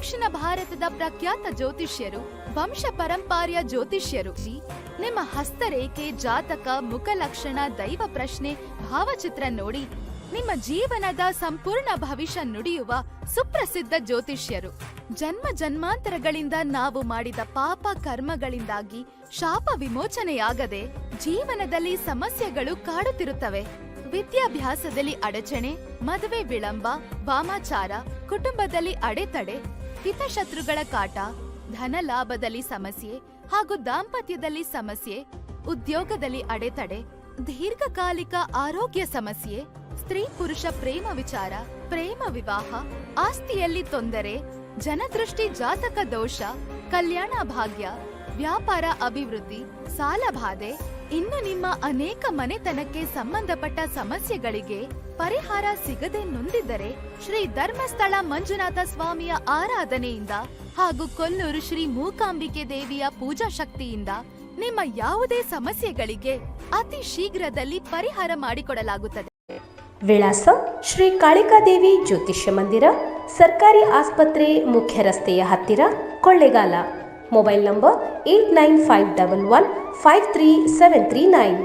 ದಕ್ಷಿಣ ಭಾರತದ ಪ್ರಖ್ಯಾತ ಜ್ಯೋತಿಷ್ಯರು, ವಂಶ ಪರಂಪರೆಯ ಜ್ಯೋತಿಷ್ಯರು. ನಿಮ್ಮ ಹಸ್ತರೇಖೆ, ಜಾತಕ, ಮುಖಲಕ್ಷಣ, ದೈವ ಪ್ರಶ್ನೆ, ಭಾವಚಿತ್ರ ನೋಡಿ ನಿಮ್ಮ ಜೀವನದ ಸಂಪೂರ್ಣ ಭವಿಷ್ಯ ನುಡಿಯುವ ಸುಪ್ರಸಿದ್ಧ ಜ್ಯೋತಿಷ್ಯರು. ಜನ್ಮ ಜನ್ಮಾಂತರಗಳಿಂದ ನಾವು ಮಾಡಿದ ಪಾಪ ಕರ್ಮಗಳಿಂದಾಗಿ ಶಾಪ ವಿಮೋಚನೆಯಾಗದೆ ಜೀವನದಲ್ಲಿ ಸಮಸ್ಯೆಗಳು ಕಾಡುತ್ತಿರುತ್ತವೆ. ವಿದ್ಯಾಭ್ಯಾಸದಲ್ಲಿ ಅಡಚಣೆ, ಮದುವೆ ವಿಳಂಬ, ವಾಮಾಚಾರ, ಕುಟುಂಬದಲ್ಲಿ ಅಡೆತಡೆ, ಹಿತಶತ್ರುಗಳ ಕಾಟ, ಧನ ಲಾಭದಲ್ಲಿ ಸಮಸ್ಯೆ ಹಾಗೂ ದಾಂಪತ್ಯದಲ್ಲಿ ಸಮಸ್ಯೆ, ಉದ್ಯೋಗದಲ್ಲಿ ಅಡೆತಡೆ, ದೀರ್ಘಕಾಲಿಕ ಆರೋಗ್ಯ ಸಮಸ್ಯೆ, ಸ್ತ್ರೀ ಪುರುಷ ಪ್ರೇಮ ವಿಚಾರ, ಪ್ರೇಮ ವಿವಾಹ, ಆಸ್ತಿಯಲ್ಲಿ ತೊಂದರೆ, ಜನದೃಷ್ಟಿ ಜಾತಕ ದೋಷ, ಕಲ್ಯಾಣ ಭಾಗ್ಯ, ವ್ಯಾಪಾರ ಅಭಿವೃದ್ಧಿ, ಸಾಲಬಾಧೆ, ಇನ್ನು ನಿಮ್ಮ ಅನೇಕ ಮನೆತನಕ್ಕೆ ಸಂಬಂಧಪಟ್ಟ ಸಮಸ್ಯೆಗಳಿಗೆ ಪರಿಹಾರ ಸಿಗದೆ ನೊಂದಿದ್ದರೆ ಶ್ರೀ ಧರ್ಮಸ್ಥಳ ಮಂಜುನಾಥ ಸ್ವಾಮಿಯ ಆರಾಧನೆಯಿಂದ ಹಾಗೂ ಕೊಲ್ಲೂರು ಶ್ರೀ ಮೂಕಾಂಬಿಕೆ ದೇವಿಯ ಪೂಜಾ ಶಕ್ತಿಯಿಂದ ನಿಮ್ಮ ಯಾವುದೇ ಸಮಸ್ಯೆಗಳಿಗೆ ಅತಿ ಶೀಘ್ರದಲ್ಲಿ ಪರಿಹಾರ ಮಾಡಿಕೊಡಲಾಗುತ್ತದೆ. ವಿಳಾಸ: ಶ್ರೀ ಕಾಳಿಕಾದೇವಿ ಜ್ಯೋತಿಷ್ಯ ಮಂದಿರ, ಸರ್ಕಾರಿ ಆಸ್ಪತ್ರೆ, ಮುಖ್ಯ ರಸ್ತೆಯ ಹತ್ತಿರ, ಕೊಳ್ಳೇಗಾಲ. Mobile number 8951153739.